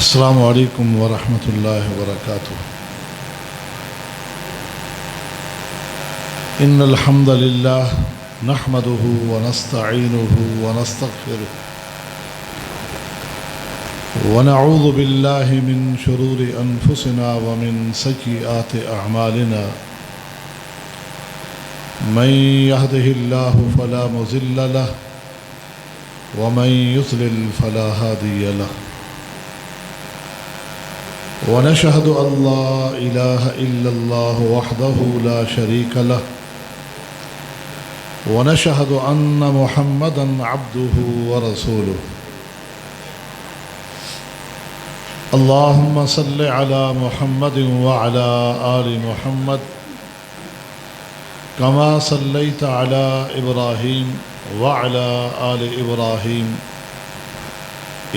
السلام علیکم ورحمۃ اللہ وبرکاتہ۔ ان الحمد للہ نحمده ونستعینه ونستغفره ونعوذ باللہ من شرور انفسنا ومن سیئات اعمالنا من يهده الله فلا مضل له ومن يضلل فلا هادي له ونشهد أن لا إله إلا الله وحده لا شريك له ونشهد أن محمدا عبده ورسوله اللهم صل على محمد وعلى آل محمد كما صليت على إبراهيم وعلى آل إبراهيم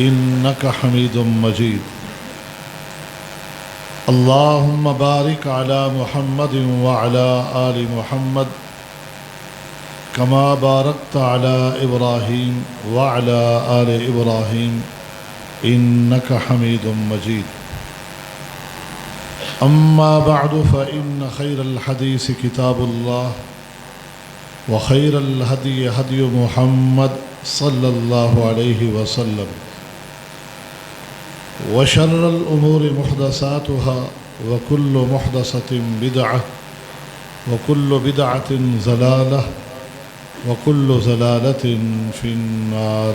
إنك حميد مجيد اللهم بارك على محمد وعلى آل محمد كما باركت على إبراهيم وعلى آل إبراهيم إنك حميد مجيد أما بعد فإن خير الحديث كتاب الله وخير الهدي هدي محمد صلى الله عليه وسلم وشر الأمور محدثاتها وكل محدثة بدعة وكل بدعة ضلالة وكل ضلالة في النار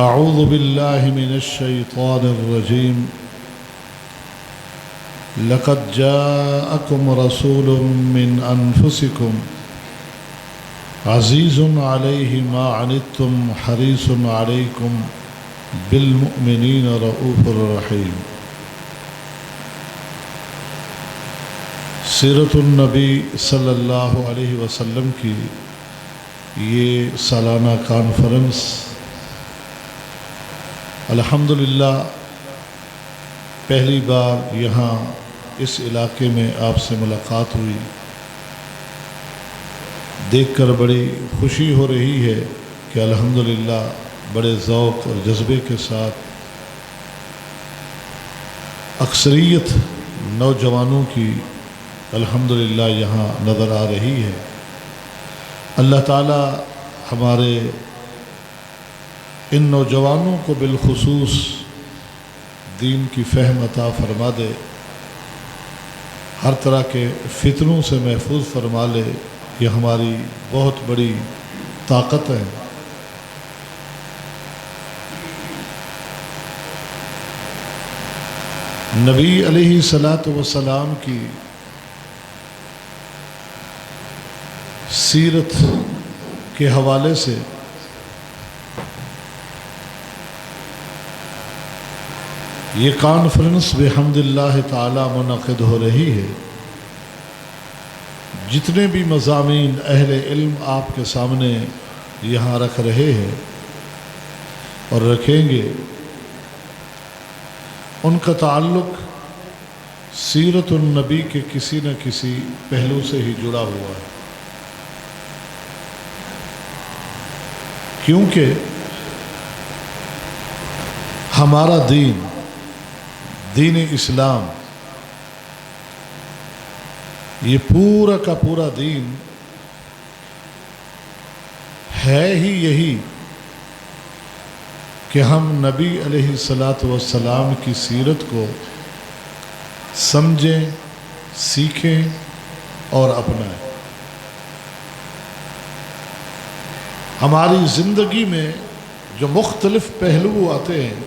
أعوذ بالله من الشيطان الرجيم لقد جاءكم رسول من أنفسكم عزيز عليه ما عنتم حريص عليكم بالمؤمنین رؤوف الرحیم۔ سیرت النبی صلی اللہ علیہ وسلم کی یہ سالانہ کانفرنس الحمدللہ پہلی بار یہاں اس علاقے میں آپ سے ملاقات ہوئی، دیکھ کر بڑی خوشی ہو رہی ہے کہ الحمدللہ بڑے ذوق اور جذبے کے ساتھ اکثریت نوجوانوں کی الحمدللہ یہاں نظر آ رہی ہے۔ اللہ تعالی ہمارے ان نوجوانوں کو بالخصوص دین کی فہم عطا فرما دے، ہر طرح کے فتنوں سے محفوظ فرما لے، یہ ہماری بہت بڑی طاقت ہے۔ نبی علیہ السلام کی سیرت کے حوالے سے یہ کانفرنس بحمد اللہ تعالی منعقد ہو رہی ہے۔ جتنے بھی مضامین اہل علم آپ کے سامنے یہاں رکھ رہے ہیں اور رکھیں گے، ان کا تعلق سیرت النبی کے کسی نہ کسی پہلو سے ہی جڑا ہوا ہے، کیونکہ ہمارا دین اسلام یہ پورا کا پورا دین ہے ہی یہی کہ ہم نبی علیہ السلام کی سیرت کو سمجھیں، سیکھیں اور اپنائیں۔ ہماری زندگی میں جو مختلف پہلو آتے ہیں،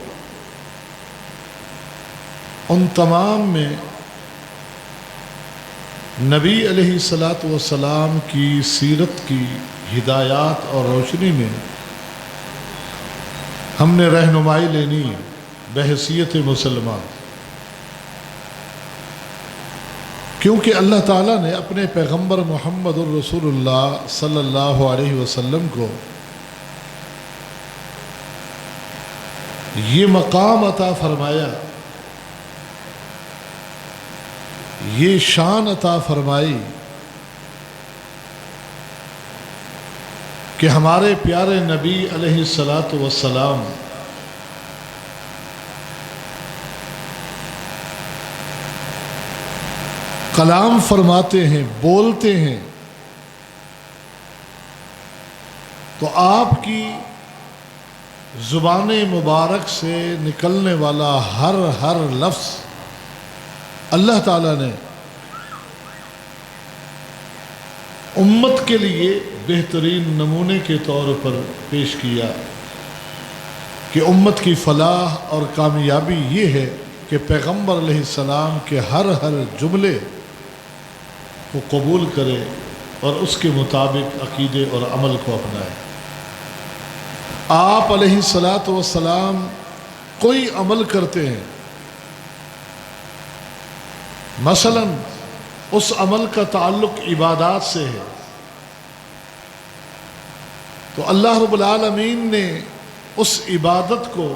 ان تمام میں نبی علیہ السلام کی سیرت کی ہدایات اور روشنی میں ہم نے رہنمائی لینی ہے بحیثیت مسلمان، کیونکہ اللہ تعالیٰ نے اپنے پیغمبر محمد الرسول اللہ صلی اللہ علیہ وسلم کو یہ مقام عطا فرمایا، یہ شان عطا فرمائی کہ ہمارے پیارے نبی علیہ السلام کلام فرماتے ہیں، بولتے ہیں، تو آپ کی زبان مبارک سے نکلنے والا ہر لفظ اللہ تعالیٰ نے امت کے لیے بہترین نمونے کے طور پر پیش کیا کہ امت کی فلاح اور کامیابی یہ ہے کہ پیغمبر علیہ السلام کے ہر جملے کو قبول کرے اور اس کے مطابق عقیدے اور عمل کو اپنائے۔ آپ علیہ السلام کوئی عمل کرتے ہیں، مثلا اس عمل کا تعلق عبادات سے ہے، تو اللہ رب العالمین نے اس عبادت کو،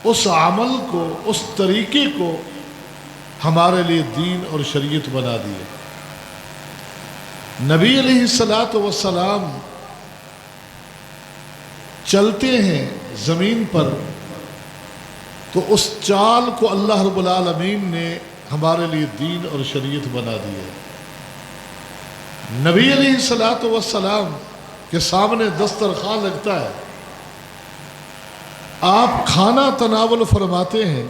اس عمل کو، اس طریقے کو ہمارے لیے دین اور شریعت بنا دیا۔ نبی علیہ السلام چلتے ہیں زمین پر تو اس چال کو اللہ رب العالمین نے ہمارے لیے دین اور شریعت بنا دیا۔ نبی علیہ السلام کے سامنے دسترخوان لگتا ہے، آپ کھانا تناول فرماتے ہیں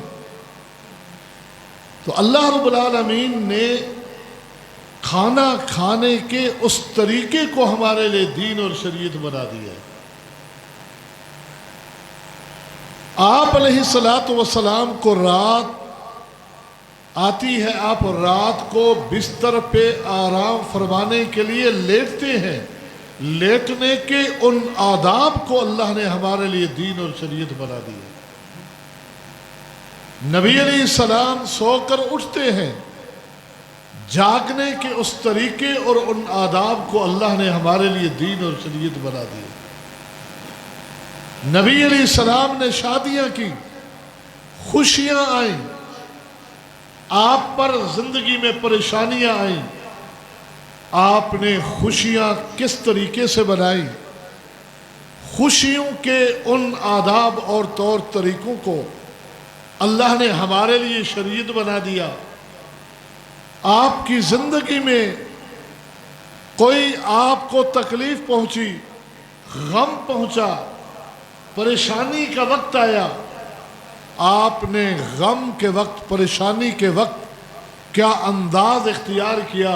تو اللہ رب العالمین نے کھانا کھانے کے اس طریقے کو ہمارے لیے دین اور شریعت بنا دیا ہے۔ آپ علیہ السلام کو رات آتی ہے، آپ رات کو بستر پہ آرام فرمانے کے لیے لیٹتے ہیں، لیٹنے کے ان آداب کو اللہ نے ہمارے لیے دین اور شریعت بنا دی ہے۔ نبی علیہ السلام سو کر اٹھتے ہیں، جاگنے کے اس طریقے اور ان آداب کو اللہ نے ہمارے لیے دین اور شریعت بنا دی ہے۔ نبی علیہ السلام نے شادیاں کی، خوشیاں آئیں، آپ پر زندگی میں پریشانیاں آئیں، آپ نے خوشیاں کس طریقے سے بنائی، خوشیوں کے ان آداب اور طور طریقوں کو اللہ نے ہمارے لیے شریعت بنا دیا۔ آپ کی زندگی میں کوئی آپ کو تکلیف پہنچی، غم پہنچا، پریشانی کا وقت آیا، آپ نے غم کے وقت، پریشانی کے وقت کیا انداز اختیار کیا؟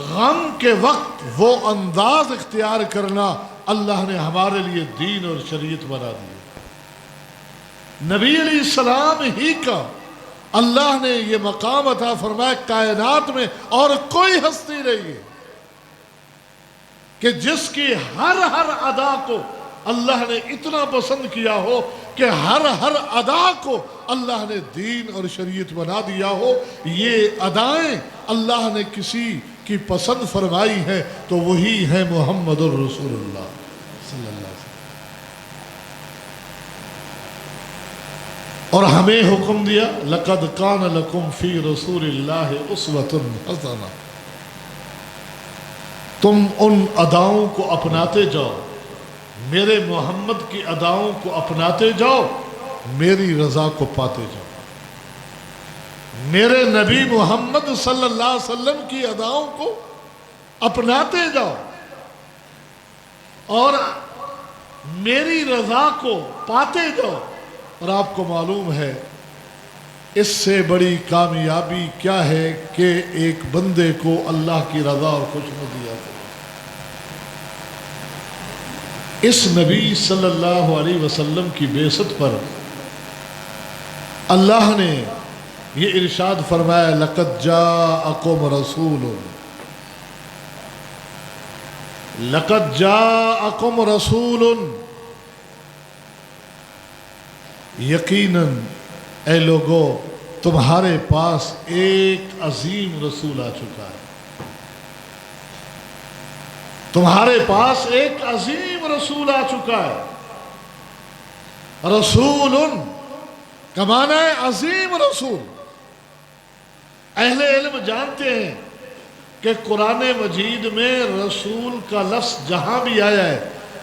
غم کے وقت وہ انداز اختیار کرنا اللہ نے ہمارے لیے دین اور شریعت بنا دی۔ نبی علیہ السلام ہی کا اللہ نے یہ مقام عطا فرمایا، کائنات میں اور کوئی ہستی نہیں ہے کہ جس کی ہر ادا کو اللہ نے اتنا پسند کیا ہو کہ ہر ادا کو اللہ نے دین اور شریعت بنا دیا ہو۔ یہ ادائیں اللہ نے کسی کی پسند فرمائی ہے تو وہی ہے محمد الرسول اللہ صلی اللہ علیہ وسلم۔ اور ہمیں حکم دیا، لَقَدْ كَانَ لَكُمْ فِي رَسُولِ اللَّهِ أُسْوَةٌ حَسَنَةٌ، تم ان اداؤں کو اپناتے جاؤ، میرے محمد کی اداؤں کو اپناتے جاؤ، میری رضا کو پاتے جاؤ، میرے نبی محمد صلی اللہ علیہ وسلم کی اداؤں کو اپناتے جاؤ اور میری رضا کو پاتے جاؤ۔ اور آپ کو معلوم ہے اس سے بڑی کامیابی کیا ہے کہ ایک بندے کو اللہ کی رضا اور خوشنودی حاصل ہو۔ اس نبی صلی اللہ علیہ وسلم کی بعثت پر اللہ نے یہ ارشاد فرمایا، لَقَدْ جَاءَكُمْ رَسُولٌ، لَقَدْ جَاءَكُمْ رَسُولٌ، یقیناً اے لوگو تمہارے پاس ایک عظیم رسول آ چکا ہے، تمہارے پاس ایک عظیم رسول آ چکا ہے۔ رسول کا معنی ہے عظیم رسول۔ اہل علم جانتے ہیں کہ قرآن مجید میں رسول کا لفظ جہاں بھی آیا ہے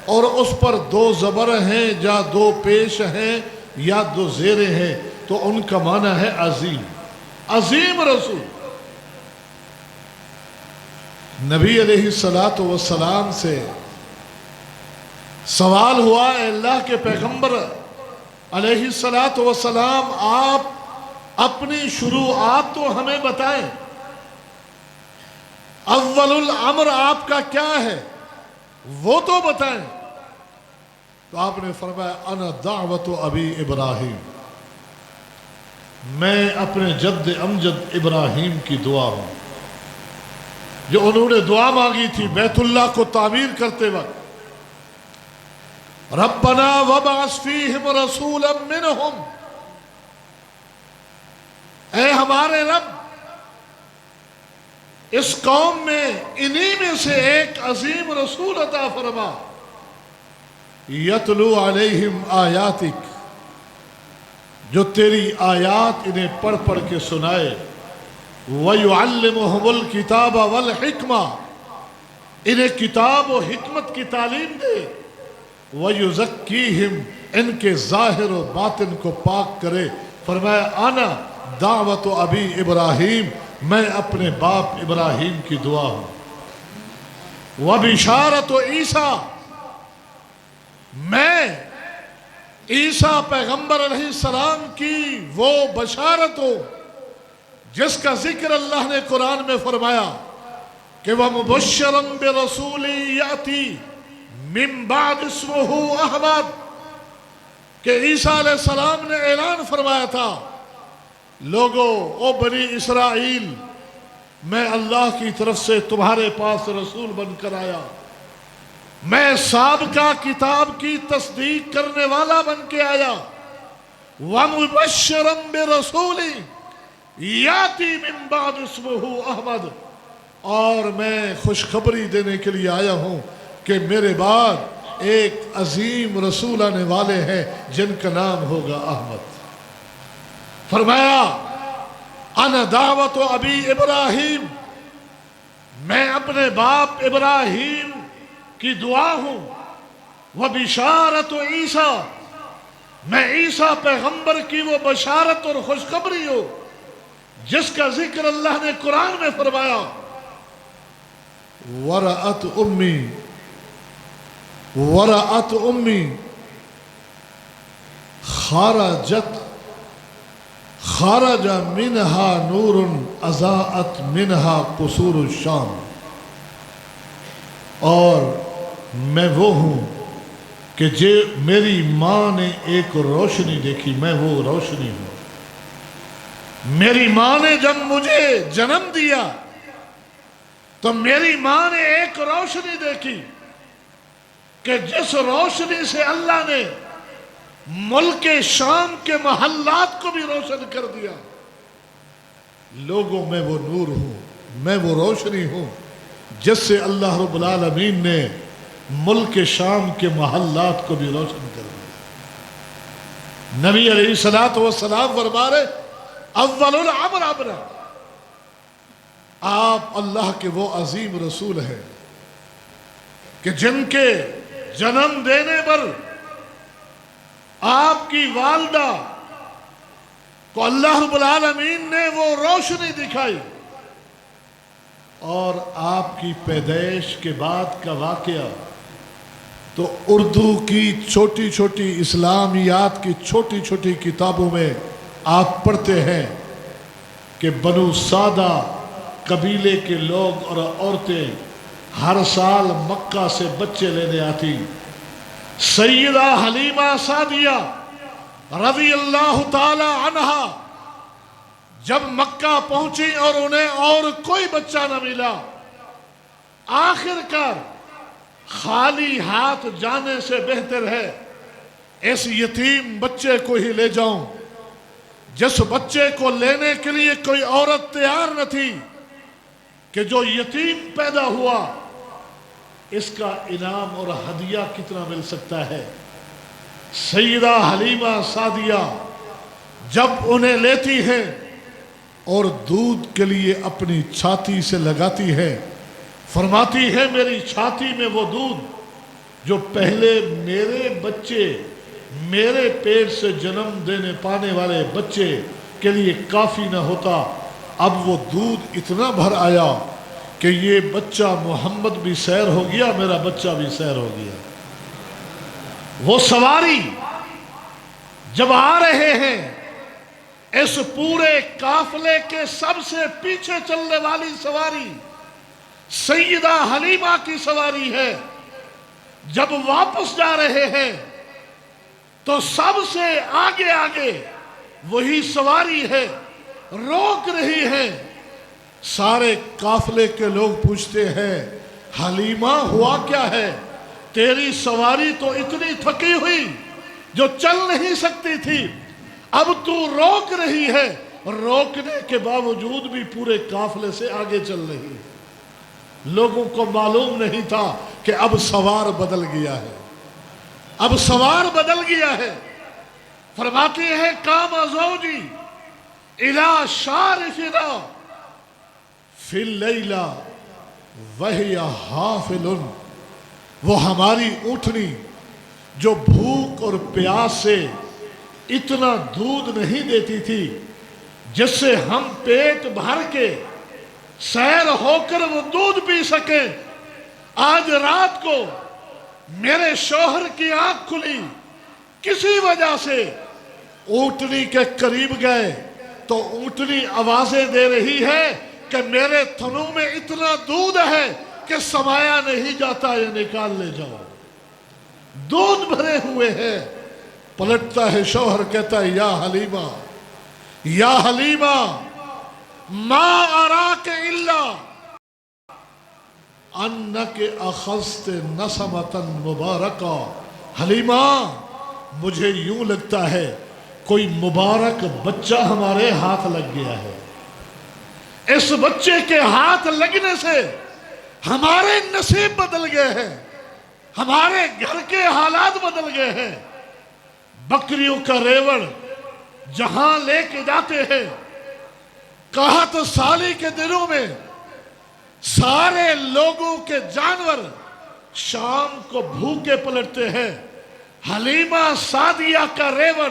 اور اس پر دو زبر ہیں یا دو پیش ہیں یا دو زیریں ہیں تو ان کا معنی ہے عظیم، عظیم رسول۔ نبی علیہ الصلاۃ والسلام سے سوال ہوا، اے اللہ کے پیغمبر علیہ الصلاۃ والسلام، آپ اپنی شروعات تو ہمیں بتائیں، اول الامر آپ کا کیا ہے وہ تو بتائیں۔ تو آپ نے فرمایا انا دعوت ابی ابراہیم، میں اپنے جد امجد ابراہیم کی دعا ہوں، جو انہوں نے دعا مانگی تھی بیت اللہ کو تعمیر کرتے وقت، ربنا وابعث فیہم رسولا منہم، اے ہمارے رب اس قوم میں انہی میں سے ایک عظیم رسول عطا فرما، یتلو علیہم آیاتک، جو تیری آیات انہیں پڑھ پڑھ کے سنائے، وَيُعَلِّمُهُمُ الْكِتَابَ وَالْحِكْمَةَ، انہیں کتاب و حکمت کی تعلیم دے، وَيُزَكِّيهِمْ، ان کے ظاہر و باطن کو پاک کرے۔ فرمایا انا دعوت ابی ابراہیم، میں اپنے باپ ابراہیم کی دعا ہوں، وَبِشَارَةُ عیسیٰ، میں عیسیٰ پیغمبر علیہ السلام کی وہ بشارت ہو جس کا ذکر اللہ نے قرآن میں فرمایا کہ وَمُبَشِّرًا بِرَسُولٍ يَأْتِي مِن بَعْدِ اسْمُهُ أَحْمَدُ، کہ عیسیٰ علیہ السلام نے اعلان فرمایا تھا، لوگو او بنی اسرائیل، میں اللہ کی طرف سے تمہارے پاس رسول بن کر آیا، میں سابقہ کتاب کی تصدیق کرنے والا بن کے آیا، وَمُبَشِّرًا بِرَسُولٍ یاتی من بعد اسمہ احمد، اور میں خوشخبری دینے کے لیے آیا ہوں کہ میرے بعد ایک عظیم رسول آنے والے ہیں جن کا نام ہوگا احمد۔ فرمایا انا دعوت ابی ابراہیم، میں اپنے باپ ابراہیم کی دعا ہوں، وبشارت عیسیٰ، میں عیسیٰ پیغمبر کی وہ بشارت اور خوشخبری ہوں جس کا ذکر اللہ نے قرآن میں فرمایا، ورأت امی خارج منہا نور اضاءت منہا قصور الشام، اور میں وہ ہوں کہ میری ماں نے ایک روشنی دیکھی، میں وہ روشنی ہوں۔ میری ماں نے جب مجھے جنم دیا تو میری ماں نے ایک روشنی دیکھی کہ جس روشنی سے اللہ نے ملک شام کے محلات کو بھی روشن کر دیا۔ لوگوں میں وہ نور ہوں، میں وہ روشنی ہوں جس سے اللہ رب العالمین نے ملک شام کے محلات کو بھی روشن کر دیا۔ نبی علیہ السلام فرما رہے اول الامر ابرا، آپ اللہ کے وہ عظیم رسول ہیں کہ جن کے جنم دینے پر آپ کی والدہ کو اللہ رب العالمین نے وہ روشنی دکھائی، اور آپ کی پیدائش کے بعد کا واقعہ تو اردو کی چھوٹی چھوٹی اسلامیات کی چھوٹی چھوٹی کتابوں میں آپ پڑھتے ہیں کہ بنو سادہ قبیلے کے لوگ اور عورتیں ہر سال مکہ سے بچے لینے آتی۔ سیدہ حلیمہ سعدیہ رضی اللہ تعالی عنہا جب مکہ پہنچی اور انہیں اور کوئی بچہ نہ ملا، آخر کار خالی ہاتھ جانے سے بہتر ہے اس یتیم بچے کو ہی لے جاؤں۔ جس بچے کو لینے کے لیے کوئی عورت تیار نہ تھی کہ جو یتیم پیدا ہوا، اس کا انعام اور ہدیہ کتنا مل سکتا ہے۔ سیدہ حلیمہ سعدیہ جب انہیں لیتی ہے اور دودھ کے لیے اپنی چھاتی سے لگاتی ہے، فرماتی ہے میری چھاتی میں وہ دودھ جو پہلے میرے بچے، میرے پیٹ سے جنم دینے پانے والے بچے کے لیے کافی نہ ہوتا، اب وہ دودھ اتنا بھر آیا کہ یہ بچہ محمد بھی سیر ہو گیا، میرا بچہ بھی سیر ہو گیا۔ وہ سواری جب آ رہے ہیں، اس پورے قافلے کے سب سے پیچھے چلنے والی سواری سیدہ حلیمہ کی سواری ہے۔ جب واپس جا رہے ہیں تو سب سے آگے آگے وہی سواری ہے، روک رہی ہے۔ سارے قافلے کے لوگ پوچھتے ہیں حلیمہ ہوا کیا ہے؟ تیری سواری تو اتنی تھکی ہوئی جو چل نہیں سکتی تھی، اب تو روک رہی ہے، روکنے کے باوجود بھی پورے قافلے سے آگے چل رہی ہے۔ لوگوں کو معلوم نہیں تھا کہ اب سوار بدل گیا ہے، اب سوار بدل گیا ہے۔ فرماتے ہیں قام زوجی الی شارفنا فی اللیل وہی حافل، وہ ہماری اونٹنی جو بھوک اور پیاس سے اتنا دودھ نہیں دیتی تھی جس سے ہم پیٹ بھر کے سیر ہو کر وہ دودھ پی سکیں، آج رات کو میرے شوہر کی آنکھ کھلی، کسی وجہ سے اونٹنی کے قریب گئے تو اونٹنی آوازیں دے رہی ہے کہ میرے تھنوں میں اتنا دودھ ہے کہ سمایا نہیں جاتا، یہ نکال لے جاؤ۔ دودھ بھرے ہوئے ہیں۔ پلٹتا ہے شوہر، کہتا ہے یا حلیمہ، یا حلیمہ ما اراک الا انک اخذت نسمتا مبارکا۔ حلیمہ مجھے یوں لگتا ہے کوئی مبارک بچہ ہمارے ہاتھ لگ گیا ہے، اس بچے کے ہاتھ لگنے سے ہمارے نصیب بدل گئے ہیں، ہمارے گھر کے حالات بدل گئے ہیں۔ بکریوں کا ریوڑ جہاں لے کے جاتے ہیں، قحط سالی کے دنوں میں سارے لوگوں کے جانور شام کو بھوکے پلٹتے ہیں، حلیمہ سعدیہ کا ریوڑ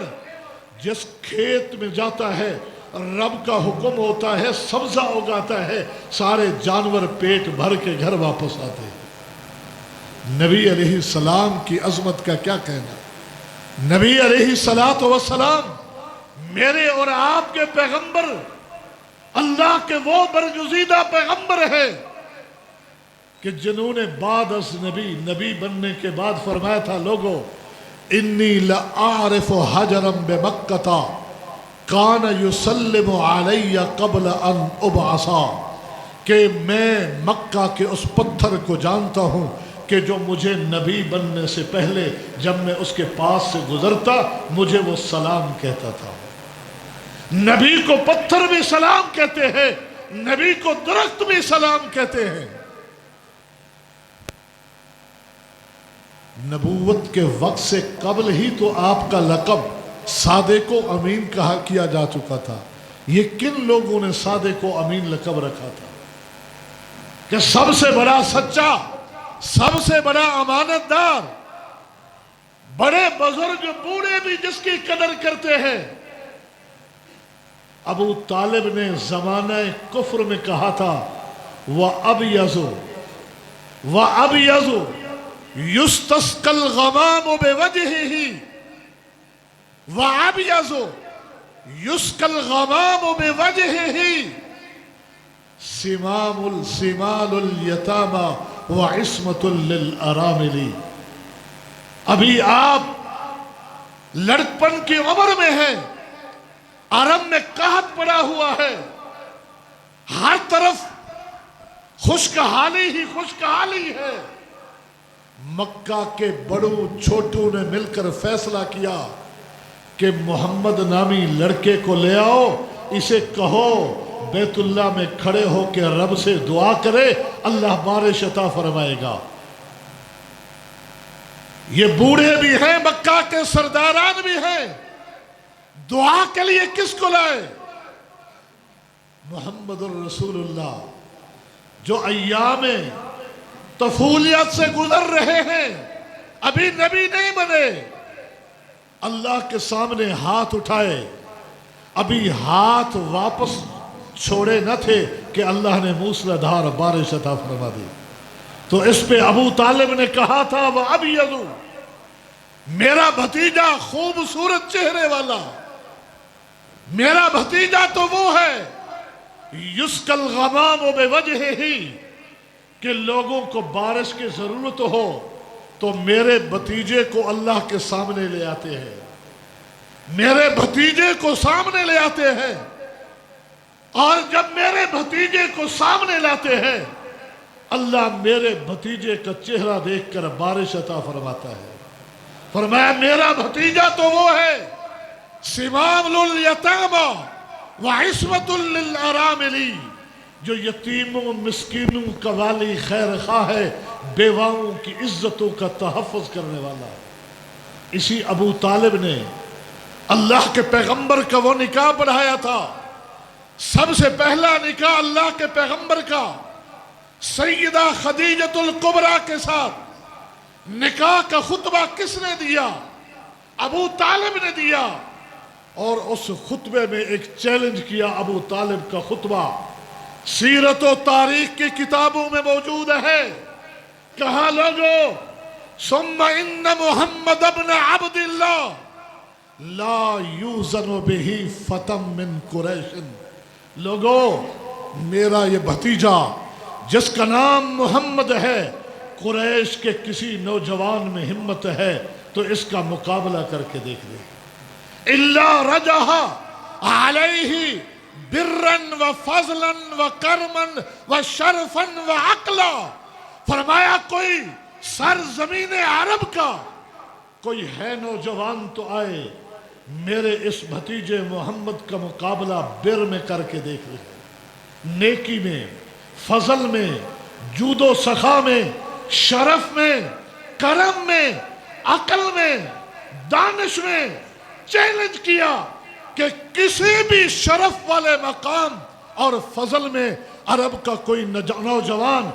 جس کھیت میں جاتا ہے رب کا حکم ہوتا ہے، سبزہ اگاتا ہے، سارے جانور پیٹ بھر کے گھر واپس آتے ہیں۔ نبی علیہ السلام کی عظمت کا کیا کہنا؟ نبی علیہ السلام میرے اور آپ کے پیغمبر، اللہ کے وہ برگزیدہ پیغمبر ہیں کہ جنہوں نے بعد از نبی بننے کے بعد فرمایا تھا، لوگو انی لأعرف حجرا بمکہ کان یسلم علی قبل ان ابعثا، کہ میں مکہ کے اس پتھر کو جانتا ہوں کہ جو مجھے نبی بننے سے پہلے جب میں اس کے پاس سے گزرتا مجھے وہ سلام کہتا تھا۔ نبی کو پتھر بھی سلام کہتے ہیں، نبی کو درخت بھی سلام کہتے ہیں۔ نبوت کے وقت سے قبل ہی تو آپ کا لقب صادق و امین کیا جا چکا تھا۔ یہ کن لوگوں نے صادق و امین لقب رکھا تھا کہ سب سے بڑا سچا، سب سے بڑا امانت دار، بڑے بزرگ بوڑھے بھی جس کی قدر کرتے ہیں۔ ابو طالب نے زمانہ کفر میں کہا تھا وَأَبْيَضُ يُسْتَسْقَى الْغَمَامُ بِوَجْهِهِ وَأَبْيَضُ يُسْقَى الْغَمَامُ بِوَجْهِهِ سِمَالُ الْيَتَامَى وَعِصْمَةٌ لِلْأَرَامِلِ۔ ابھی آپ لڑکپن کی عمر میں ہیں، عرب میں قحط پڑا ہوا ہے، ہر طرف خشکحالی ہی خشکحالی ہے۔ مکہ کے بڑوں چھوٹوں نے مل کر فیصلہ کیا کہ محمد نامی لڑکے کو لے آؤ، اسے کہو بیت اللہ میں کھڑے ہو کے رب سے دعا کرے، اللہ بارش عطا فرمائے گا۔ یہ بوڑھے بھی ہیں، مکہ کے سرداران بھی ہیں، دعا کے لیے کس کو لائے؟ محمد الرسول اللہ جو ایام طفولیت سے گزر رہے ہیں، ابھی نبی نہیں بنے، اللہ کے سامنے ہاتھ اٹھائے، ابھی ہاتھ واپس چھوڑے نہ تھے کہ اللہ نے موسلادھار بارش عطا فرما دی۔ تو اس پہ ابو طالب نے کہا تھا وَأَبْيَضُ، میرا بھتیجا خوبصورت چہرے والا، میرا بھتیجا تو وہ ہے یُسْقَى الْغَمَامُ بِوَجْهِهِ، کہ لوگوں کو بارش کی ضرورت ہو تو میرے بھتیجے کو اللہ کے سامنے لے آتے ہیں، میرے بھتیجے کو سامنے لے آتے ہیں، اور جب میرے بھتیجے کو سامنے لاتے ہیں اللہ میرے بھتیجے کا چہرہ دیکھ کر بارش عطا فرماتا ہے۔ فرمایا میرا بھتیجا تو وہ ہے سمام للیتامى وعصمۃ للارامل، جو یتیموں مسکینوں کا والی خیر خواہ ہے، بیواؤں کی عزتوں کا تحفظ کرنے والا۔ اسی ابو طالب نے اللہ کے پیغمبر کا وہ نکاح پڑھایا تھا، سب سے پہلا نکاح اللہ کے پیغمبر کا سیدہ خدیجۃ الکبریٰ کے ساتھ نکاح کا خطبہ کس نے دیا؟ ابو طالب نے دیا، اور اس خطبے میں ایک چیلنج کیا۔ ابو طالب کا خطبہ سیرت و تاریخ کی کتابوں میں موجود ہے۔ کہا لوگو ثم ان محمد ابن عبد اللہ لا یوزن بہ فتم من قریش، لوگو میرا یہ بھتیجا جس کا نام محمد ہے، قریش کے کسی نوجوان میں ہمت ہے تو اس کا مقابلہ کر کے دیکھ لیں۔ الا رجح علیہ برا و فضلا و کرما و شرفا و عقلا، فرمایا کوئی سرزمین عرب کا کوئی ہے نوجوان تو آئے میرے اس بھتیجے محمد کا مقابلہ بر میں کر کے دیکھ لیں، نیکی میں، فضل میں، جود و سخا میں، شرف میں، کرم میں، عقل میں، دانش میں۔ چیلنج کیا کہ کسی بھی شرف والے مقام اور فضل میں عرب کا کوئی نوجوان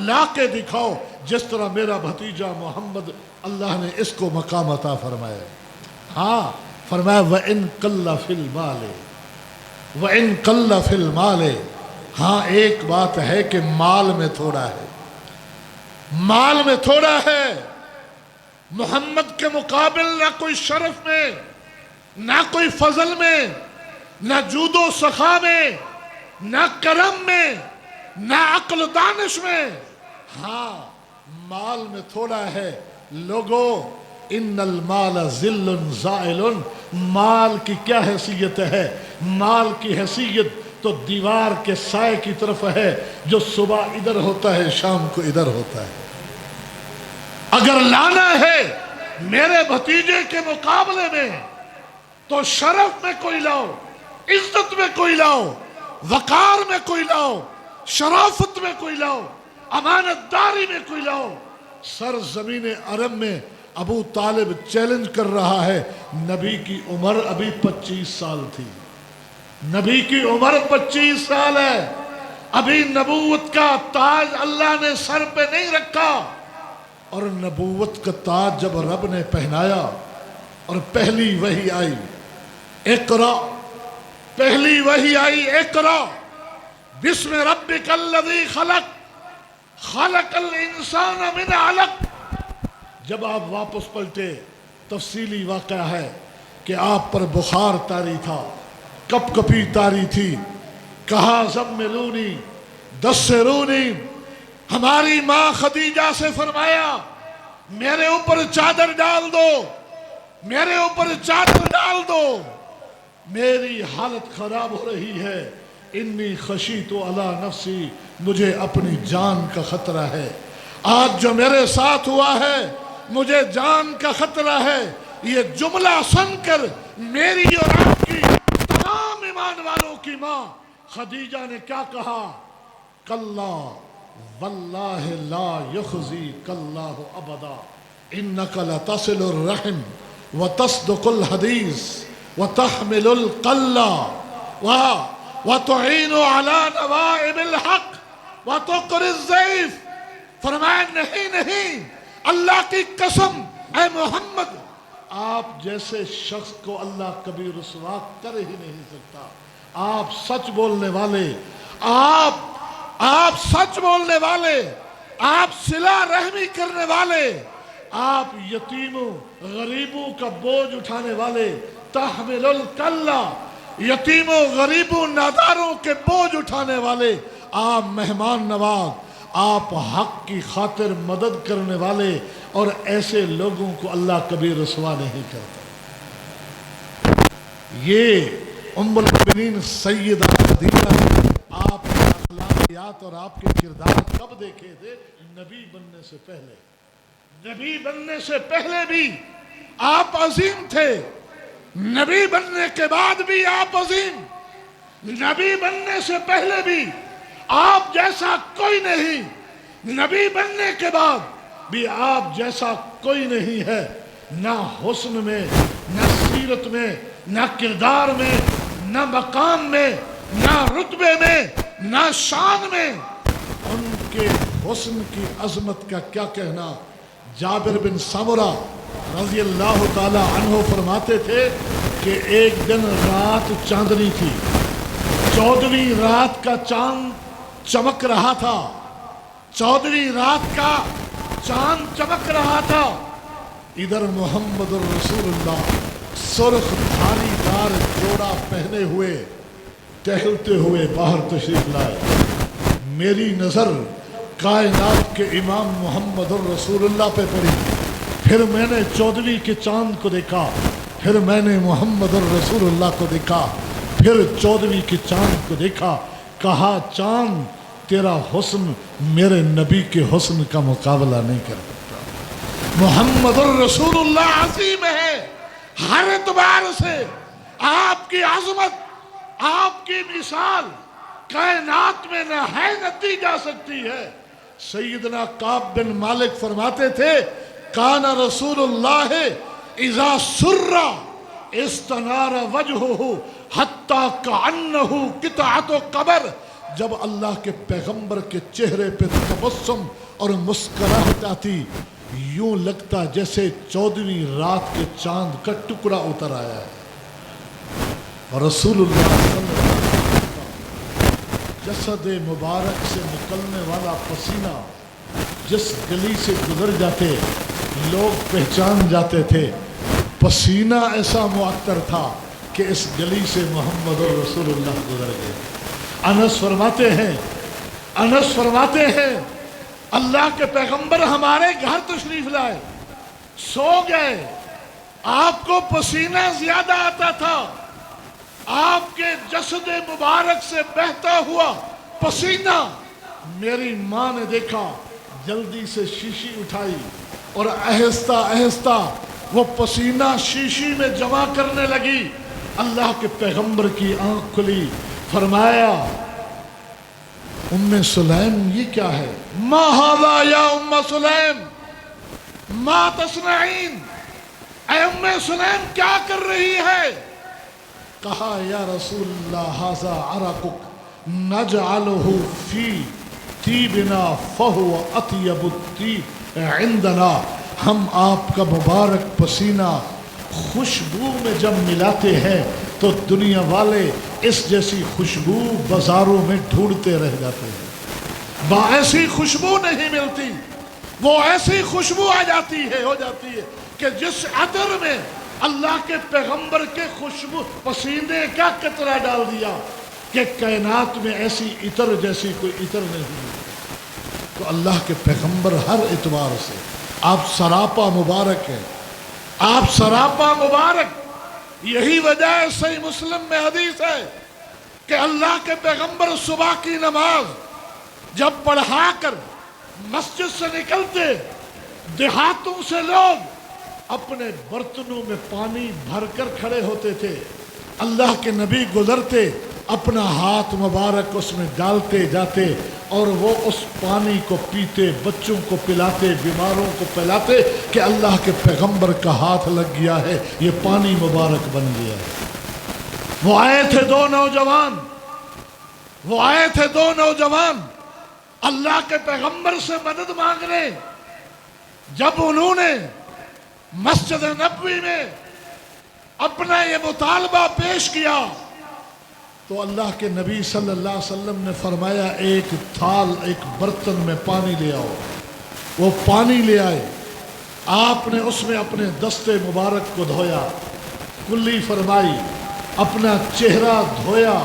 لا کے دکھاؤ جس طرح میرا بھتیجا محمد اللہ نے اس کو مقام عطا فرمایا۔ ہاں فرمایا وَإِن قَلَّ فِي الْمَالِ وَإِن قَلَّ فِي الْمَالِ، ہاں ایک بات ہے کہ مال میں تھوڑا ہے، مال میں تھوڑا ہے، محمد کے مقابل نہ کوئی شرف میں، نہ کوئی فضل میں، نہ جود و سخا میں، نہ کرم میں، نہ عقل و دانش میں، ہاں مال میں تھوڑا ہے۔ لوگو ان المال ذل زائل، مال کی کیا حیثیت ہے؟ مال کی حیثیت تو دیوار کے سائے کی طرف ہے، جو صبح ادھر ہوتا ہے شام کو ادھر ہوتا ہے۔ اگر لانا ہے میرے بھتیجے کے مقابلے میں تو شرف میں کوئی لاؤ، عزت میں کوئی لاؤ، وقار میں کوئی لاؤ، شرافت میں کوئی لاؤ، امانت داری میں کوئی لاؤ۔ سرزمین عرب میں ابو طالب چیلنج کر رہا ہے، نبی کی عمر ابھی 25 سال تھی، نبی کی عمر 25 سال ہے، ابھی نبوت کا تاج اللہ نے سر پہ نہیں رکھا، اور نبوت کا تاج جب رب نے پہنایا اور پہلی وحی آئی اقرا، پہلی وحی آئی اقرا بسم ربک الذی خلق خلق الانسان من علق۔ جب آپ واپس پلٹے تفصیلی واقعہ ہے کہ آپ پر بخار طاری تھا، کپ کپی طاری تھی، کہا زملونی دسرونی، ہماری ماں خدیجہ سے فرمایا میرے اوپر چادر ڈال دو، میرے اوپر چادر ڈال دو، میری حالت خراب ہو رہی ہے، انی خشیت علی نفسی، مجھے اپنی جان کا خطرہ ہے، آج جو میرے ساتھ ہوا ہے مجھے جان کا خطرہ ہے۔ یہ جملہ سن کر میری اور آپ کی تمام ایمان والوں کی ماں خدیجہ نے کیا کہا؟ کلا واللہ لا یخزیک اللہ ابدا انک لتصل الرحم وتصدق الحدیث وتحمل القلہ وتعین علی نوائب الحق وتقری الضیف۔ فرمایا نہیں، اللہ کی قسم اے محمد، آپ جیسے شخص کو اللہ کبھی رسوا کر ہی نہیں سکتا۔ آپ سچ بولنے والے، آپ سچ بولنے والے، آپ صلہ رحمی کرنے والے، آپ یتیموں غریبوں کا بوجھ اٹھانے والے، تحمل الکلہ، یتیموں غریبوں ناداروں کے بوجھ اٹھانے والے، آپ مہمان نواز، آپ حق کی خاطر مدد کرنے والے، اور ایسے لوگوں کو اللہ کبھی رسوا نہیں کرتا۔ یہ ام المؤمنین سیدہ خدیجہ نے آپ کے اخلاقیات اور آپ کے کردار کب دیکھے تھے؟ نبی بننے سے پہلے۔ نبی بننے سے پہلے بھی آپ عظیم تھے، نبی بننے کے بعد بھی آپ عظیم، نبی بننے سے پہلے بھی آپ جیسا کوئی نہیں، نبی بننے کے بعد بھی آپ جیسا کوئی نہیں ہے، نہ حسن میں، نہ سیرت میں، نہ کردار میں، نہ مقام میں، نہ رتبے میں، نہ شان میں۔ ان کے حسن کی عظمت کا کیا کہنا۔ جابر بن سمرہ رضی اللہ تعالی عنہ فرماتے تھے کہ ایک دن رات چاندنی تھی، 14ویں رات کا چاند چمک رہا تھا، 14ویں رات کا چاند چمک رہا تھا۔ ادھر محمد الرسول اللہ سرخ دھاری دار جوڑا پہنے ہوئے ٹہلتے ہوئے باہر تشریف لائے۔ میری نظر کائنات کے امام محمد الرسول اللہ پہ پڑی، پھر میں نے 14ویں کے چاند کو دیکھا، پھر میں نے محمد الرسول اللہ کو دیکھا، پھر 14ویں کے چاند کو دیکھا۔ کہا چاند تیرا حسن میرے نبی کے حسن کا مقابلہ نہیں کر سکتا۔ محمد الرسول اللہ عظیم ہے ہر اعتبار سے، آپ کی عظمت، آپ کی مثال کائنات میں نہ ہے نہ دی جا سکتی ہے۔ سیدنا کعب بن مالک فرماتے تھے کان رسول اللہ اذا سر استنار وجہہ حتی کعنہ قطعۃ قمر۔ جب اللہ کے پیغمبر کے چہرے پہ تبسم اور مسکراہٹ آتی، یوں لگتا جیسے 14ویں رات کے چاند کا ٹکڑا اتر آیا ہے۔ اور رسول اللہ صلی اللہ علیہ وسلم جسد مبارک سے نکلنے والا پسینہ جس گلی سے گزر جاتے لوگ پہچان جاتے تھے، پسینہ ایسا معطر تھا کہ اس گلی سے محمد رسول اللہ گزر گئے۔ انس فرماتے ہیں اللہ کے پیغمبر ہمارے گھر تشریف لائے، سو گئے، آپ کو پسینہ زیادہ آتا تھا، آپ کے جسد مبارک سے بہتا ہوا پسینہ میری ماں نے دیکھا، جلدی سے شیشی اٹھائی اور آہستہ آہستہ وہ پسینہ شیشی میں جمع کرنے لگی۔ اللہ کے پیغمبر کی آنکھ کھلی، فرمایا ام سلیم یہ کیا ہے؟ ما ھذا یا ام سلیم ما تصنعین، اے ام سلیم کیا کر رہی ہے؟ کہا یا رسول اللہ ھذا عرقک نجعلہ فی طیبنا فہو اطیب الطیب عندنا۔ ہم آپ کا مبارک پسینہ خوشبو میں جب ملاتے ہیں تو دنیا والے اس جیسی خوشبو بازاروں میں ڈھونڈتے رہ جاتے ہیں، ایسی خوشبو نہیں ملتی، وہ ایسی خوشبو آ جاتی ہے، ہو جاتی ہے کہ جس عطر میں اللہ کے پیغمبر کے خوشبو پسینے کا قطرہ ڈال دیا کہ کائنات میں ایسی عطر جیسی کوئی عطر نہیں ہے۔ تو اللہ کے پیغمبر ہر اعتبار سے آپ سراپا مبارک ہیں، آپ سراپا مبارک۔ یہی وجہ ہے صحیح مسلم میں حدیث ہے کہ اللہ کے پیغمبر صبح کی نماز جب پڑھا کر مسجد سے نکلتے، دیہاتوں سے لوگ اپنے برتنوں میں پانی بھر کر کھڑے ہوتے تھے، اللہ کے نبی گزرتے اپنا ہاتھ مبارک اس میں ڈالتے جاتے اور وہ اس پانی کو پیتے، بچوں کو پلاتے، بیماروں کو پلاتے کہ اللہ کے پیغمبر کا ہاتھ لگ گیا ہے، یہ پانی مبارک بن گیا ہے۔ وہ آئے تھے دو نوجوان اللہ کے پیغمبر سے مدد مانگنے۔ جب انہوں نے مسجد نبوی میں اپنا یہ مطالبہ پیش کیا، تو اللہ کے نبی صلی اللہ علیہ وسلم نے فرمایا ایک تھال ایک برتن میں پانی لے آؤ. وہ پانی لے آئے. آپ نے اس میں اپنے دستے مبارک کو دھویا, کلی فرمائی, اپنا چہرہ دھویا,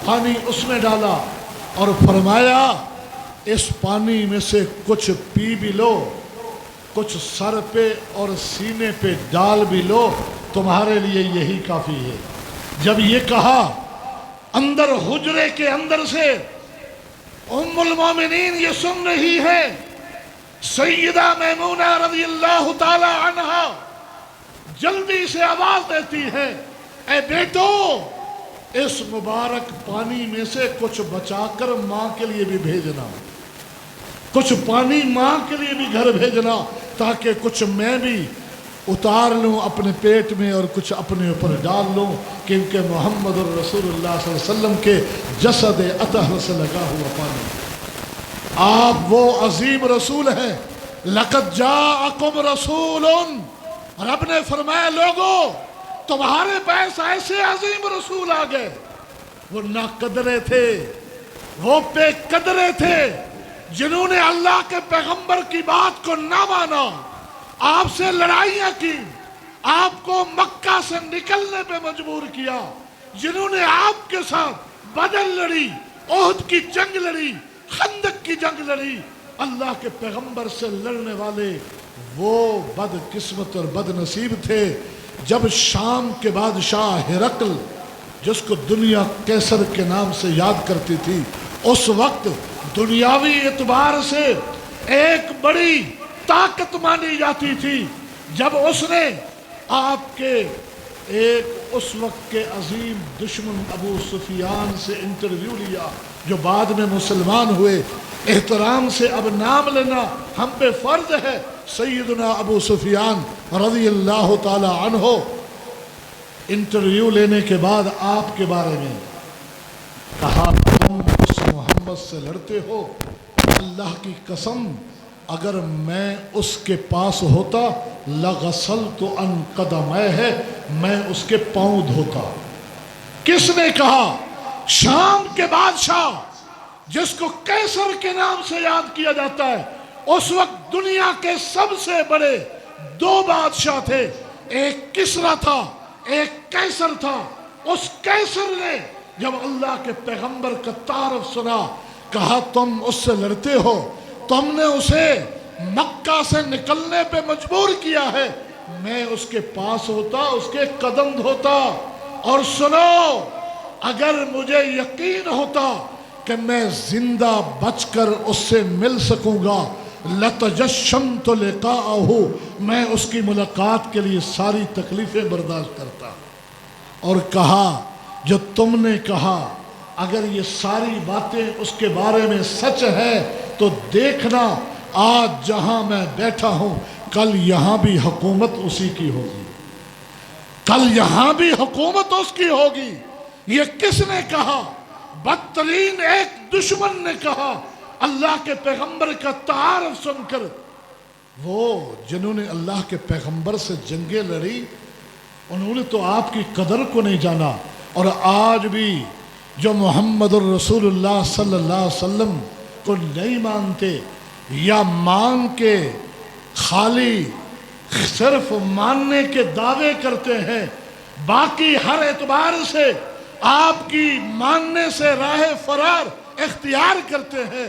پانی اس میں ڈالا اور فرمایا اس پانی میں سے کچھ پی بھی لو, کچھ سر پہ اور سینے پہ ڈال بھی لو, تمہارے لیے یہی کافی ہے. جب یہ کہا اندر حجرے کے اندر سے ام المومنین یہ سن رہی ہے, سیدہ میمونہ رضی اللہ تعالی عنہا جلدی سے آواز دیتی ہے, اے بیٹو اس مبارک پانی میں سے کچھ بچا کر ماں کے لیے بھی بھیجنا, کچھ پانی ماں کے لیے بھی گھر بھیجنا, تاکہ کچھ میں بھی اتار لوں اپنے پیٹ میں اور کچھ اپنے اوپر ڈال لوں, کیونکہ محمد الرسول اللہ صلی اللہ علیہ وسلم کے جسد اطہر سے لگا ہوا پانی. آپ وہ عظیم رسول ہیں. لقد جاءکم رسول, رب نے فرمایا لوگوں تمہارے پاس ایسے عظیم رسول آ گئے. وہ نا قدرے تھے, وہ بے قدرے تھے, جنہوں نے اللہ کے پیغمبر کی بات کو نہ مانا, آپ سے لڑائیاں کی, آپ کو مکہ سے نکلنے پہ مجبور کیا, جنہوں نے آپ کے ساتھ بدر لڑی, احد کی جنگ لڑی, خندق کی جنگ لڑی. اللہ کے پیغمبر سے لڑنے والے وہ بد قسمت اور بد نصیب تھے. جب شام کے بادشاہ ہرقل, جس کو دنیا کیسر کے نام سے یاد کرتی تھی, اس وقت دنیاوی اعتبار سے ایک بڑی طاقت مانی جاتی تھی. جب اس نے آپ کے ایک اس وقت کے عظیم دشمن ابو سفیان سے انٹرویو لیا, جو بعد میں مسلمان ہوئے, احترام سے اب نام لینا ہم پہ فرض ہے, سیدنا ابو سفیان رضی اللہ تعالی عنہ, انٹرویو لینے کے بعد آپ کے بارے میں کہا تم اس محمد سے لڑتے ہو, اللہ کی قسم اگر میں اس کے پاس ہوتا لغسلت عن قدمیہ, میں اس کے پاؤں دھوتا. کس نے کہا؟ شام کے بادشاہ جس کو کیسر کے نام سے یاد کیا جاتا ہے. اس وقت دنیا کے سب سے بڑے دو بادشاہ تھے, ایک کسرا تھا, ایک کیسر تھا. اس کیسر نے جب اللہ کے پیغمبر کا تعارف سنا, کہا تم اس سے لڑتے ہو, تم نے اسے مکہ سے نکلنے پہ مجبور کیا ہے, میں اس کے پاس ہوتا, اس کے قدم دھوتا. اور سنو, اگر مجھے یقین ہوتا کہ میں زندہ بچ کر اس سے مل سکوں گا, لتجشمت لقاءہ, میں اس کی ملاقات کے لیے ساری تکلیفیں برداشت کرتا. اور کہا جو تم نے کہا اگر یہ ساری باتیں اس کے بارے میں سچ ہے تو دیکھنا آج جہاں میں بیٹھا ہوں کل یہاں بھی حکومت اسی کی ہوگی, کل یہاں بھی حکومت اس کی ہوگی. یہ کس نے کہا؟ بدترین ایک دشمن نے کہا. اللہ کے پیغمبر کا تعارف سن کر, وہ جنہوں نے اللہ کے پیغمبر سے جنگیں لڑی, انہوں نے تو آپ کی قدر کو نہیں جانا. اور آج بھی جو محمد الرسول اللہ صلی اللہ علیہ وسلم کو نہیں مانتے, یا مان کے خالی صرف ماننے کے دعوے کرتے ہیں, باقی ہر اعتبار سے آپ کی ماننے سے راہ فرار اختیار کرتے ہیں,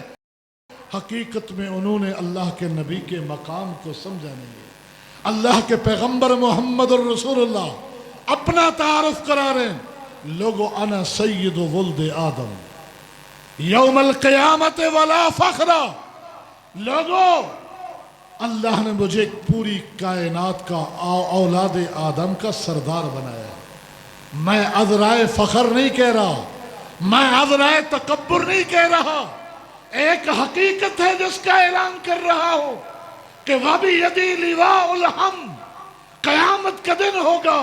حقیقت میں انہوں نے اللہ کے نبی کے مقام کو سمجھا نہیں ہے. اللہ کے پیغمبر محمد الرسول اللہ اپنا تعارف کرا رہے ہیں, لوگو انا سید ولد آدم یوم القیامت ولا فخرا. لوگو اللہ نے مجھے پوری کائنات کا اولاد آدم کا سردار بنایا. میں عذرائے فخر نہیں کہہ رہا, میں عذرائے تکبر نہیں کہہ رہا. ایک حقیقت ہے جس کا اعلان کر رہا ہوں کہ وَبِيَدِي لِوَاءُ الْحَمْدِ, قیامت کا دن ہوگا,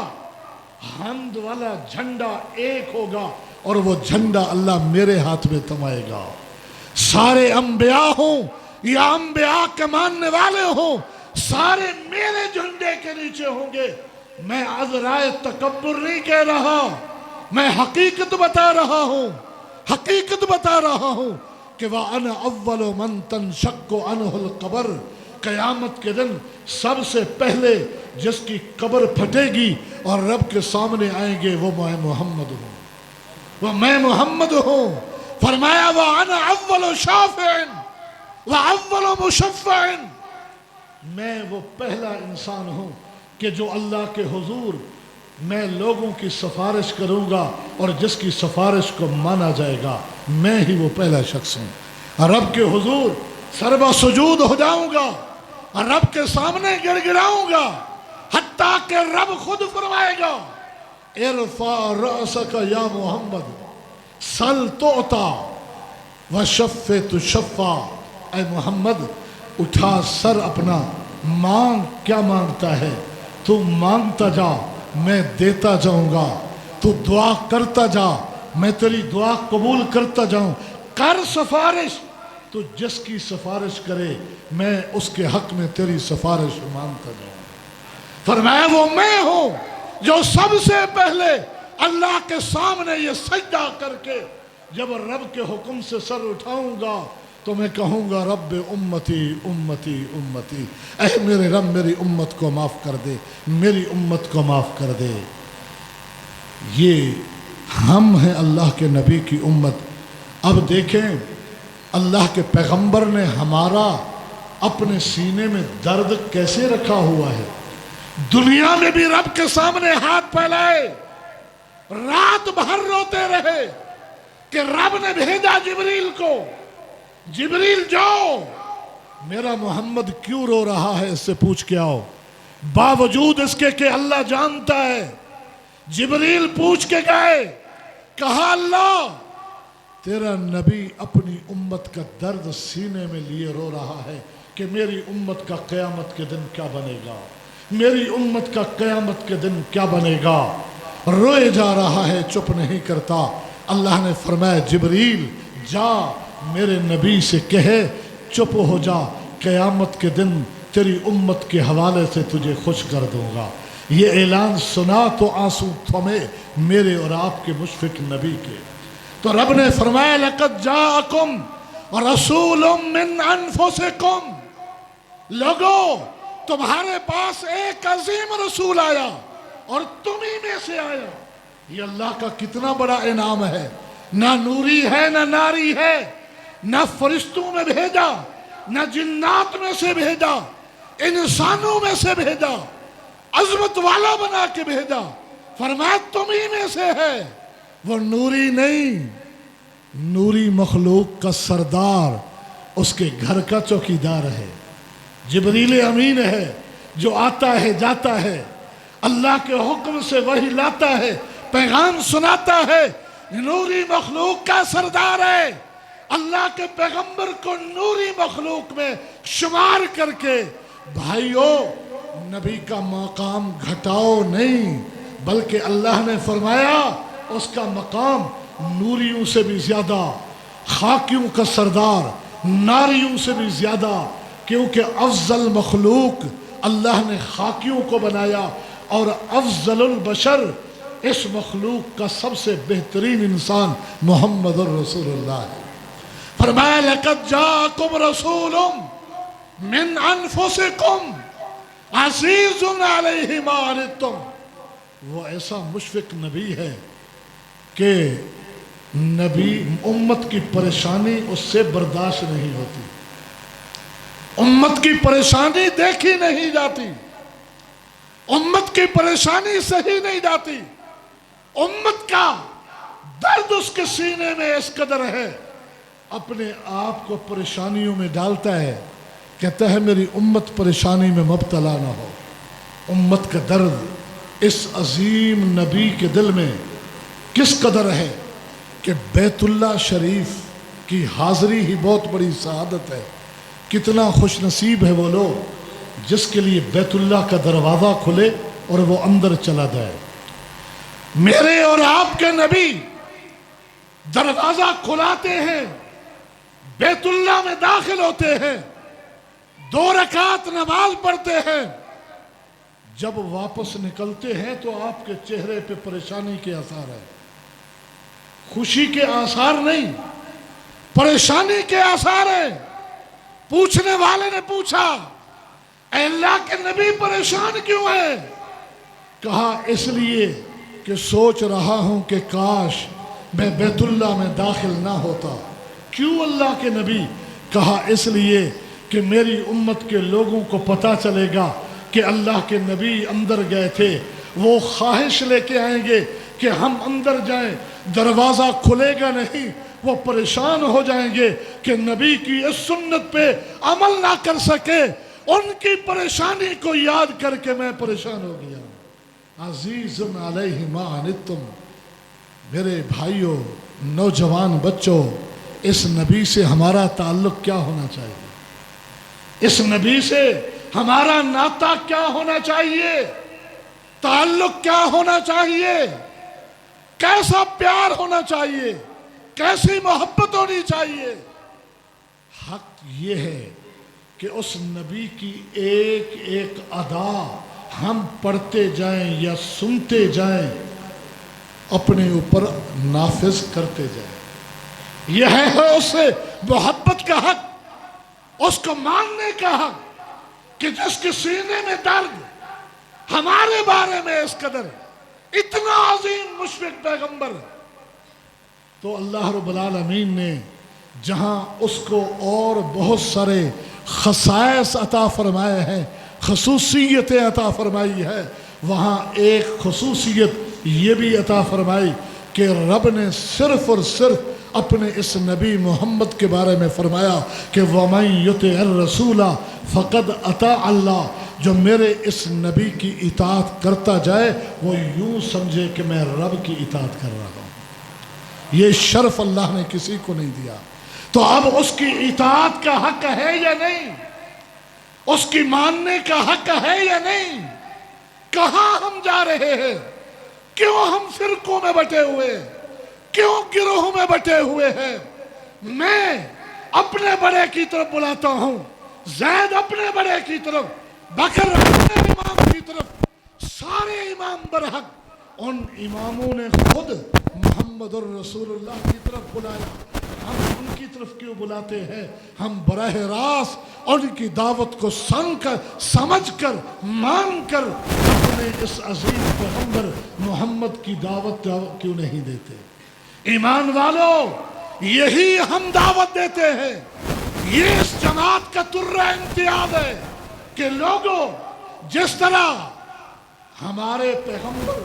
حمد والا جھنڈا ایک ہوگا, اور وہ جھنڈا اللہ میرے ہاتھ میں تمائے گا. سارے انبیاء ہوں یا انبیاء کے ماننے والے ہوں, سارے میرے جھنڈے کے نیچے ہوں گے. میں عذرائے تکبر نہیں کہہ رہا, میں حقیقت بتا رہا ہوں، حقیقت بتا رہا ہوں کہ وَأَنَا أَوَّلُ مَن تَنشَقُّ عَنْهُ الْقَبْرُ، قیامت کے دن سب سے پہلے جس کی قبر پھٹے گی اور رب کے سامنے آئیں گے وہ میں محمد ہوں، وہ میں محمد ہوں۔ فرمایا وَأَنَا أَوَّلُ شَافِعٍ وَأَوَّلُ مُشَفَّعٍ، میں وہ پہلا انسان ہوں کہ جو اللہ کے حضور میں لوگوں کی سفارش کروں گا اور جس کی سفارش کو مانا جائے گا میں ہی وہ پہلا شخص ہوں۔ رب کے حضور سربا سجود ہو جاؤں گا اور رب کے سامنے گڑ گڑاؤں گا، حتیٰ کہ رب خود فرمائے گا ارفع رأسک یا محمد سل تعطا وشفع تشفع، اے محمد اٹھا سر اپنا، مانگ، کیا مانگتا ہے تو مانگتا جا میں دیتا جاؤں گا، تو دعا کرتا جا میں تیری دعا قبول کرتا جاؤں، کر سفارش تو جس کی سفارش کرے میں اس کے حق میں تیری سفارش مانتا جاؤں۔ فرمایا وہ میں ہوں جو سب سے پہلے اللہ کے سامنے یہ سجدہ کر کے جب رب کے حکم سے سر اٹھاؤں گا تو میں کہوں گا رب امتی امتی امتی، اے میرے رب میری امت کو معاف کر دے، میری امت کو معاف کر دے۔ یہ ہم ہیں اللہ کے نبی کی امت۔ اب دیکھیں اللہ کے پیغمبر نے ہمارا اپنے سینے میں درد کیسے رکھا ہوا ہے، دنیا میں بھی رب کے سامنے ہاتھ پھیلائے، رات بھر روتے رہے کہ رب نے بھیجا جبریل کو، جبریل جاؤ میرا محمد کیوں رو رہا ہے اس سے پوچھ کے آؤ، باوجود اس کے کہ اللہ جانتا ہے۔ جبریل پوچھ کے گئے، کہا اللہ تیرا نبی اپنی امت کا درد سینے میں لیے رو رہا ہے کہ میری امت کا قیامت کے دن کیا بنے گا، میری امت کا قیامت کے دن کیا بنے گا، روئے جا رہا ہے، چپ نہیں کرتا۔ اللہ نے فرمایا جبریل جا میرے نبی سے کہے چپ ہو جا، قیامت کے دن تیری امت کے حوالے سے تجھے خوش کر دوں گا۔ یہ اعلان سنا تو آنسو تھمے میرے اور آپ کے مشفق نبی کے۔ تو رب نے فرمایا لَقَدْ جَاءَكُمْ رَسُولٌ مِّنْ أَنفُسِكُمْ، لوگو تمہارے پاس ایک عظیم رسول آیا اور تمہیں میں سے آیا۔ یہ اللہ کا کتنا بڑا انعام ہے، نہ نوری ہے نہ ناری ہے، نہ فرشتوں میں بھیجا نہ جنات میں سے بھیجا، انسانوں میں سے بھیجا، عظمت والا بنا کے بھیجا۔ فرمایا تمہیں میں سے ہے، وہ نوری نہیں، نوری مخلوق کا سردار اس کے گھر کا چوکیدار ہے، جبریل امین ہے جو آتا ہے جاتا ہے، اللہ کے حکم سے وحی لاتا ہے، پیغام سناتا ہے، نوری مخلوق کا سردار ہے۔ اللہ کے پیغمبر کو نوری مخلوق میں شمار کر کے بھائیو نبی کا مقام گھٹاؤ نہیں، بلکہ اللہ نے فرمایا اس کا مقام نوریوں سے بھی زیادہ، خاکیوں کا سردار ناریوں سے بھی زیادہ، کیونکہ افضل مخلوق اللہ نے خاکیوں کو بنایا اور افضل البشر اس مخلوق کا سب سے بہترین انسان محمد الرسول اللہ ہے۔ فرمایا لَقَدْ جَاءَكُمْ رَسُولٌ مِّنْ أَنفُسِكُمْ عَزِيزٌ عَلَيْهِ مَا عَنِتُّمْ، وہ ایسا مشفق نبی ہے کہ نبی امت کی پریشانی اس سے برداشت نہیں ہوتی، امت کی پریشانی دیکھی نہیں جاتی، امت کی پریشانی سہی نہیں جاتی، امت کا درد اس کے سینے میں اس قدر ہے، اپنے آپ کو پریشانیوں میں ڈالتا ہے، کہتا ہے میری امت پریشانی میں مبتلا نہ ہو۔ امت کا درد اس عظیم نبی کے دل میں کس قدر ہے کہ بیت اللہ شریف کی حاضری ہی بہت بڑی سعادت ہے۔ کتنا خوش نصیب ہے وہ لوگ جس کے لیے بیت اللہ کا دروازہ کھلے اور وہ اندر چلا جائے۔ میرے اور آپ کے نبی دروازہ کھلاتے ہیں، بیت اللہ میں داخل ہوتے ہیں، 2 رکعت نماز پڑھتے ہیں، جب واپس نکلتے ہیں تو آپ کے چہرے پہ پریشانی کے آثار ہیں۔ خوشی کے آثار نہیں، پریشانی کے آثار ہیں۔ پوچھنے والے نے پوچھا اے اللہ کے نبی پریشان کیوں ہے؟ کہا اس لیے کہ سوچ رہا ہوں کہ کاش میں بیت اللہ میں داخل نہ ہوتا۔ کیوں اللہ کے نبی؟ کہا اس لیے کہ میری امت کے لوگوں کو پتہ چلے گا کہ اللہ کے نبی اندر گئے تھے، وہ خواہش لے کے آئیں گے کہ ہم اندر جائیں، دروازہ کھلے گا نہیں، وہ پریشان ہو جائیں گے کہ نبی کی اس سنت پہ عمل نہ کر سکے۔ ان کی پریشانی کو یاد کر کے میں پریشان ہو گیا۔ عزیز علیہ ما عنتم، میرے بھائیوں، نوجوان بچوں، اس نبی سے ہمارا تعلق کیا ہونا چاہیے؟ اس نبی سے ہمارا ناطہ کیا ہونا چاہیے؟ تعلق کیا ہونا چاہیے؟ کیسا پیار ہونا چاہیے؟ کیسی محبت ہونی چاہیے؟ حق یہ ہے کہ اس نبی کی ایک ایک ادا ہم پڑھتے جائیں یا سنتے جائیں، اپنے اوپر نافذ کرتے جائیں۔ یہ ہے اس سے محبت کا حق، اس کو ماننے کا حق، کہ جس کے سینے میں درد ہمارے بارے میں اس قدر اتنا عظیم مشفق پیغمبر، تو اللہ رب العالمین نے جہاں اس کو اور بہت سارے خصائص عطا فرمائے ہیں، خصوصیتیں عطا فرمائی ہے، وہاں ایک خصوصیت یہ بھی عطا فرمائی کہ رب نے صرف اور صرف اپنے اس نبی محمد کے بارے میں فرمایا کہ وَمَن يُطِعِ الرَّسُولَ فَقَدْ أَطَاعَ اللَّهَ، جو میرے اس نبی کی اطاعت کرتا جائے وہ یوں سمجھے کہ میں رب کی اطاعت کر رہا ہوں۔ یہ شرف اللہ نے کسی کو نہیں دیا۔ تو اب اس کی اطاعت کا حق ہے یا نہیں؟ اس کی ماننے کا حق ہے یا نہیں؟ کہاں ہم جا رہے ہیں؟ کیوں ہم فرقوں میں بٹے ہوئے؟ کیوں گروہوں میں بٹے ہوئے ہیں؟ میں اپنے بڑے کی طرف بلاتا ہوں، زید اپنے بڑے کی طرف، بکر اپنے امام کی طرف، سارے امام برحق، ان اماموں نے خود محمد الرسول اللہ کی طرف بلایا۔ ہم ان کی طرف کیوں بلاتے ہیں؟ ہم براہ راست ان کی دعوت کو سمجھ کر مان کر اپنے اس عظیم پیغمبر محمد کی دعوت کیوں نہیں دیتے؟ ایمان والو، یہی ہم دعوت دیتے ہیں۔ یہ اس جماعت کا ترہ امتیاز ہے کہ لوگوں، جس طرح ہمارے پیغمبر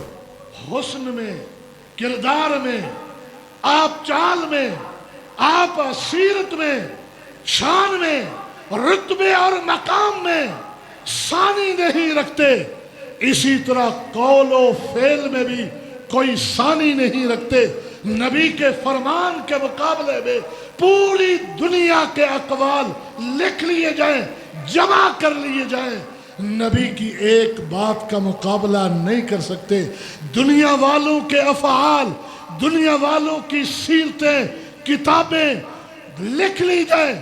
حسن میں، کردار میں، آپ چال میں، آپ سیرت میں، شان میں، رتبے اور مقام میں ثانی نہیں رکھتے، اسی طرح قول و فعل میں بھی کوئی ثانی نہیں رکھتے۔ نبی کے فرمان کے مقابلے میں پوری دنیا کے اقوال لکھ لیے جائیں، جمع کر لیے جائیں، نبی کی ایک بات کا مقابلہ نہیں کر سکتے۔ دنیا والوں کے افعال، دنیا والوں کی سیرتیں، کتابیں لکھ لی جائیں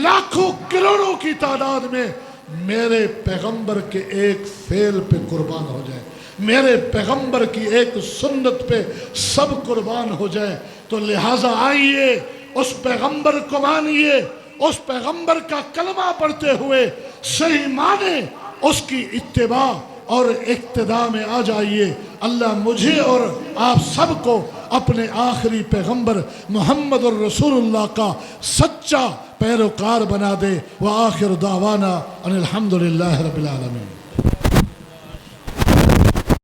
لاکھوں کروڑوں کی تعداد میں، میرے پیغمبر کے ایک فعل پہ قربان ہو جائیں، میرے پیغمبر کی ایک سنت پہ سب قربان ہو جائیں۔ تو لہٰذا آئیے اس پیغمبر کو مانیے، اس پیغمبر کا کلمہ پڑھتے ہوئے صحیح معنی اس کی اتباع اور اقتداء میں آ جائیے۔ اللہ مجھے اور آپ سب کو اپنے آخری پیغمبر محمد الرسول اللہ کا سچا پیروکار بنا دے۔ وآخر دعوانا ان الحمدللہ رب العالمین۔